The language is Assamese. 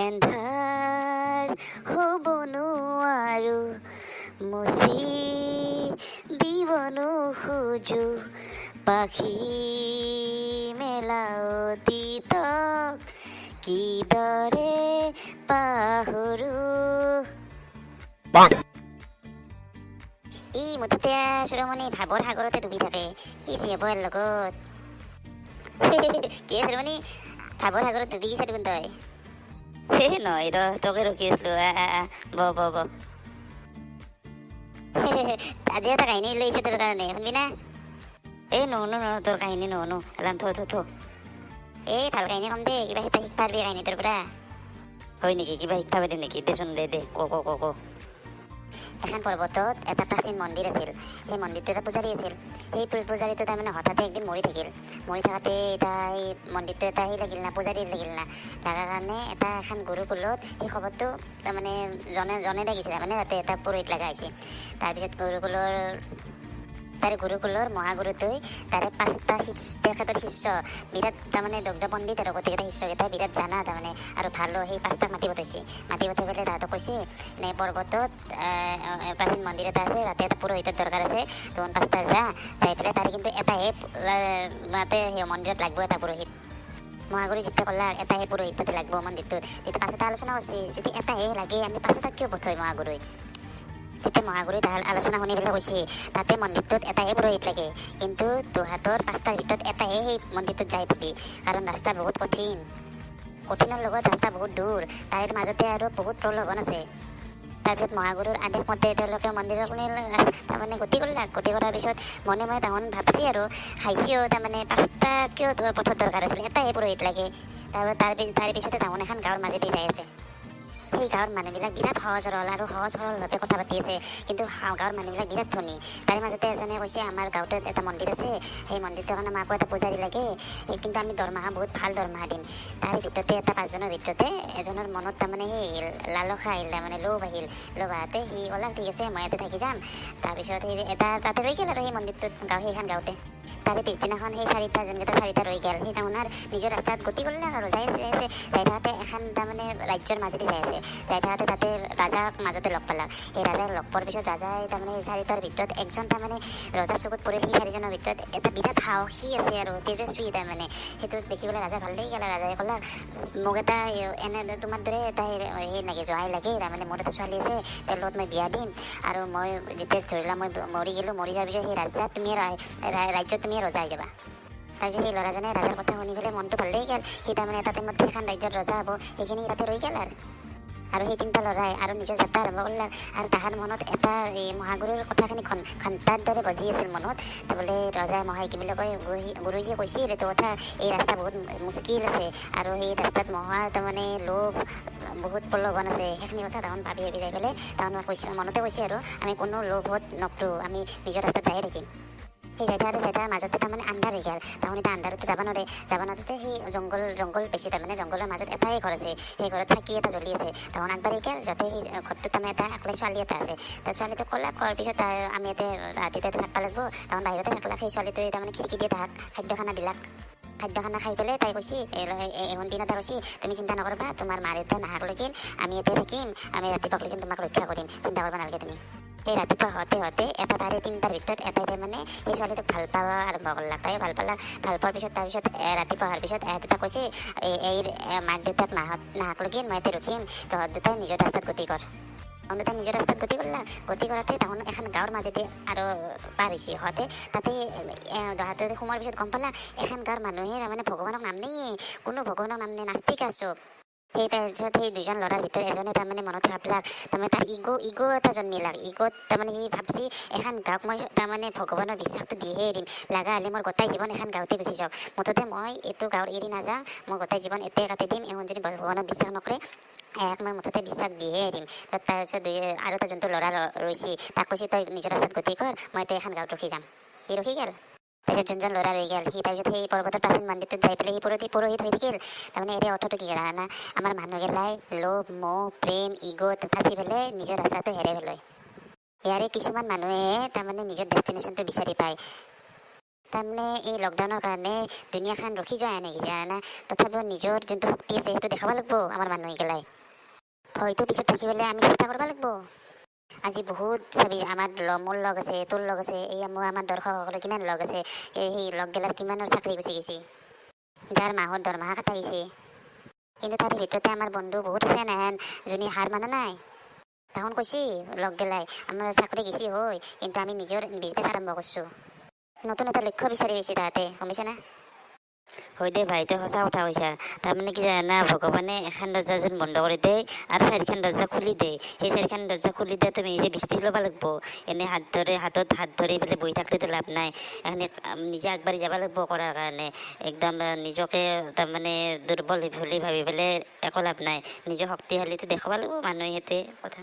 এন্ধাৰ হ'ব নোৱাৰো মুচি দিব নোখোজো পাখি মেলা অতীতক কিদৰে পাহৰো। ই মুঠতে শিৰোমণি ভাৱৰ সাগৰতে ডুবি থাকে। কি জীৱ ইয়াৰ লগত কি শিৰোমণি ভাৱৰ সাগৰত ডুবি গৈছে দেখোন তই। নহয় তোকে ৰখি আছিলো। ব আজি এটা কাহিনী লৈ আহিছো তোৰ কাৰণে, শুনবি না? নহনো তোৰ কাহিনী নহনো, এলান থ ভাল কাহিনী কম দে, কিবা এটা শিক পাৰবি কাহিনী তোৰ পৰা। হয় নেকি? কিবা শিক্ষা পাবি নেকি? দেচোন দে ক। এখন পৰ্বতত এটা প্ৰাচীন মন্দিৰ আছিল। সেই মন্দিৰটো এটা পূজাৰী আছিল। সেই পূজাৰীটো তাৰমানে হঠাতে একদিন মৰি থাকিল। মৰি থাকোঁতে এতিয়া সেই মন্দিৰটো এটা সেই লাগিল না, পূজাৰীৰ লাগিল না। লগাৰ কাৰণে এখন গুৰুকুলত সেই খবৰটো তাৰমানে জনে লাগিছিলে, মানে তাতে এটা পুৰোহিত লগা হৈছে। তাৰপিছত গুৰুকুলৰ মহাগুৰুটোই তাৰে 5টা তেখেতৰ শিষ্য বিৰাট তাৰমানে দগ্ধ পণ্ডিত আৰু গোটেইকেইটা শিষ্যকেইটা বিৰাট জানা তাৰমানে আৰু ভালো। সেই 5টাক মাতি পঠাইছে। মাতি পঠাই পেলাই তাহাঁতক কৈছে নে পৰ্বতত প্ৰাচীন মন্দিৰ এটা আছে, তাতে এটা পুৰোহিতৰ দৰকাৰ আছে, তখন 5টা যাই পেলাই তাৰে কিন্তু এটাহে তাতে সেই মন্দিৰত লাগব এটা পুৰোহিত। মহাগুৰু যেতিয়া ক'লা এটাহে পুৰোহিত তাতে লাগব মন্দিৰটোত, তেতিয়া পাছতে আলোচনা কৰিছে যদি এটাহে লাগে আমি 5টা কিয় পঠাই মহাগুৰুই। তেতিয়া মহাগুৰুই আলোচনা শুনি পেলাই কৈছে তাতে মন্দিৰটোত এটাহে পুৰোহিত লাগে, কিন্তু তোহাঁতৰ 5টাৰ ভিতৰত এটাহে সেই মন্দিৰটোত যাই পাবি, কাৰণ ৰাস্তা বহুত কঠিনৰ লগত ৰাস্তা বহুত দূৰ, তাৰে মাজতে আৰু বহুত প্ৰলোভন আছে। তাৰপিছত মহাগুৰুৰ আদেশ মতে তেওঁলোকে মন্দিৰৰ তাৰমানে গতি কৰাৰ পিছত মনে তাহোন ভাবছি আৰু হাইছিও তাৰমানে 5টা কিয় পথৰ দৰকাৰ আছিল, এটাহে পুৰোহিত লাগে। তাৰে পিছতে তাহোন এখন গাঁৱৰ মাজেদি যাই আছে। সেই গাঁৱৰ মানুহবিলাক বিৰাট সহজ সৰলভাৱে কথা পাতি আছে, কিন্তু গাঁৱৰ মানুহবিলাক বিৰাট ধনী। তাৰে মাজতে এজনে কৈছে আমাৰ গাঁৱতে এটা মন্দিৰ আছে, সেই মন্দিৰটোৰ কাৰণে আমাকো এটা পূজাৰী লাগে, কিন্তু আমি দৰমহা বহুত ভাল দৰমহা দিম। তাৰে ভিতৰতে এটা 5জনৰ ভিতৰতে এজনৰ মনত তাৰমানে সেই লালসা আহিল, তাৰমানে লোভ আহোঁতে সি ক'লাক ঠিক আছে মই ইয়াতে থাকি যাম। তাৰপিছত সেই এটা তাতে ৰৈ গ'ল আৰু সেই মন্দিৰটোত সেইখন গাঁৱতে। তাৰে পিছদিনাখন সেই যোনকেইটা 4টা ৰৈ গ'ল, সেই তাহোনাৰ নিজৰ ৰাস্তাত গতি কৰিলে আৰু যাই থাকোঁতে এখন তাৰমানে ৰাজ্যৰ মাজেদি যাই থাকোঁতে তাতে ৰাজাক মাজতে লগ পালাক। এই ৰাজাক লগ পোৱাৰ পিছত ৰাজাই তাৰমানে 4টাৰ ভিতৰত একজন তাৰমানে ৰজাৰ চকুত পৰিল। সেই 4জনৰ ভিতৰত এটা বিৰাট সাহসী আছে আৰু তেজস্বী, তাৰমানে সেইটো দেখিবলৈ ৰাজা ভাল লাগি গ'ল। ৰাজাই ক'লাক মোক এটা এনে তোমাৰ দৰে এটা সেই লাগে জহাই লাগে, তাৰমানে মোৰ এটা ছোৱালী আছে, তেওঁৰ লগত মই বিয়া দিম, আৰু মই যেতিয়া ধৰিলা মই মৰি যোৱাৰ পিছত সেই ৰাজ্যত তুমি ৰজা হৈ যাবা। তাৰপিছত সেই ল'ৰাজনে ৰাজাৰ কথা শুনি পেলাই মনটো ভাল লাগি গ'ল। সি তাৰমানে এটা টাইমত সেইখন ৰাজ্যত ৰজা হ'ব, সেইখিনি তাতে ৰৈ গ'ল আৰু সেই 3টা ল'ৰাই আৰু নিজৰ যাত্ৰা আৰম্ভ কৰিলে। আৰু তাহাৰ মনত এটা এই মহাগুৰুৰ কথাখিনি ঘণ্টাৰ দৰে বাজি আছিল মনত। বোলে ৰজা কি বুলি কয় গুৰুজীয়ে কৈছিল এইটো কথা, এই ৰাস্তা বহুত মুস্কিল আছে আৰু সেই ৰাস্তাত তাৰমানে লোভ বহুত প্ৰলোভন আছে। সেইখিনি কথা তাহোন ভাবি যাই পেলাই তাহোন মনতে কৈছে আৰু আমি কোনো লোভত নকৰো, আমি নিজৰ ৰাস্তাত যাই থাকিম। সেই যাই থাকাৰ মাজতে তাৰমানে আন্ধাৰ হৈ গ'ল। তাহোন এতিয়া আন্ধাৰতে যাব নোৱাৰোঁতে সেই জংঘল বেছি, তাৰমানে জংঘলৰ মাজত এটাই ঘৰ আছে। সেই ঘৰত চাকি এটা জ্বলি আছে। তাহোন আগবাঢ়ি গ'ল, যাতে সেই ঘৰটোত তাৰমানে এটা অকলে ছোৱালী এটা আছে। তাৰ ছোৱালীটো ক'লাক কোৱাৰ পিছত আমি ইয়াতে ৰাতিতে থাকিব লাগিব, তাহোন বাহিৰতে থাকলাক। সেই ছোৱালীটোৱে তাৰমানে খিৰিকী দিয়ে তাহাক খাদ্য খানা খাই পেলাই তাই কৈছি এখন দিন এটা কৈছি তুমি চিন্তা নকৰিবা, তোমাৰ মা দেউতা নাহাকলৈকে আমি ইয়াতে থাকিম, আমি ৰাতিপুৱালৈকে তোমাক ৰক্ষা কৰিম, চিন্তা কৰিব নালাগে তুমি। সেই ৰাতিপুৱা হওঁতে এটা তাৰে 3টাৰ ভিতৰত এটাই তাৰমানে সেই ছোৱালীটোক ভাল পাব আৰম্ভ কৰিলাক। তাই ভাল পোৱাৰ পিছত ৰাতিপুৱা হোৱাৰ পিছত এটা কৈছে এই মাক দেউতাক নাহাকলৈকে মই ইয়াতে ৰখিম, তহঁত দুটাই নিজৰ ৰাস্তাত গতি কৰ। তাই নিজৰ ৰাস্তাত গতি কৰাতে তাহোন এখন গাঁৱৰ মাজেদি আৰু পাৰ হৈছে। তাতে সোমোৱাৰ পিছত গম পালা এখন গাঁৱৰ মানুহে তাৰমানে ভগৱানক নাম নেয়ে, কোনো ভগৱানক নাম নে, নাস্তিক আছো। তাৰপিছত সেই 2জন ল'ৰাৰ ভিতৰত এজনে তাৰমানে মনত ভাবলাক, তাৰমানে তাৰ ইগ' এটা জন্মিলাক। ইগ'ত তাৰমানে সি ভাবছি এখন গাঁৱক মই তাৰমানে ভগৱানৰ বিশ্বাসটো দিহে এৰিম, লগা হ'লে মোৰ গোটেই জীৱন এখন গাঁৱতে গুচি যাওক, মুঠতে মই এইটো গাঁৱৰ এৰি নাযাওঁ, মই গোটেই জীৱন এতে কাটি দিম। এখন যদি ভগৱানক বিশ্বাস নকৰে মই মুঠতে বিশ্বাস দিয়ে এৰিম। তাৰপিছত আৰু এটা যোনটো ল'ৰা ৰৈছি তাক কৈছে তই নিজৰ ৰাস্তাত গতি কৰ, মই এতিয়া এখন গাঁৱত ৰখি যাম। সি ৰখি গ'ল। তাৰপিছত যোনজন ল'ৰা ৰৈ গ'ল সি তাৰপিছত সেই পৰ্বতৰ প্ৰাচীন মন্দিৰটোত যাই পেলাই সি পুৰোহিত হৈ থাকিল। তাৰমানে এৰে অৰ্থটো কি জানা, আমাৰ মানুহগিলাই লোভ মোহ প্ৰেম ইগ'ত ফাঁচি পেলাই নিজৰ ৰাস্তাটো হেৰাই পেলায়। ইয়াৰে কিছুমান মানুহে তাৰমানে নিজৰ ডেষ্টিনেশ্যনটো বিচাৰি পায়। তাৰমানে এই লকডাউনৰ কাৰণে দুনিয়াখন ৰখি যোৱা নেকি জানা তথাপিও নিজৰ যোনটো শক্তি আছে সেইটো দেখাব লাগিব আমাৰ মানুহগিলাই ভয়টো পিছত ৰাখি পেলাই আমি চেষ্টা কৰিব লাগিব আজি বহুত চাবি আমাৰ মোৰ লগ আছে তোৰ লগ আছে এই মোৰ আমাৰ দৰ্শকসকলে কিমান লগ আছে সেই লগগিলাৰ কিমানৰ চাকৰি গুচি গৈছে যাৰ মাহত দৰমহা কটা গৈছে কিন্তু তাৰে ভিতৰতে আমাৰ বন্ধু বহুত আছে এনেহেন যোনে হাৰ মানা নাই তখন কৈছি লগ গেলাই আমাৰ চাকৰি গেছি হয় কিন্তু আমি নিজৰ বিজনেছ আৰম্ভ কৰিছোঁ নতুন এটা লক্ষ্য বিচাৰি পাইছে তাহাঁতে গম না হয় দে ভাই তই সঁচা কথা কৈছা তাৰমানে কি জানা ভগৱানে এখন দৰ্জা যোন বন্ধ কৰি দিয়ে আৰু চাৰিখন দৰ্জা খুলি দিয়ে সেই চাৰিখন দৰ্জা খুলি দিয়ে তুমি নিজে বিস্তি ল'ব লাগিব এনেই হাতত হাত ধৰি পেলাই বহি থাকিলেতো লাভ নাই এনে নিজে আগবাঢ়ি যাব লাগিব কৰাৰ কাৰণে একদম নিজকে তাৰমানে দুৰ্বল বুলি ভাবি পেলাই একো লাভ নাই নিজৰ শক্তিশালীটো দেখাব লাগিব মানুহে সেইটোৱে কথা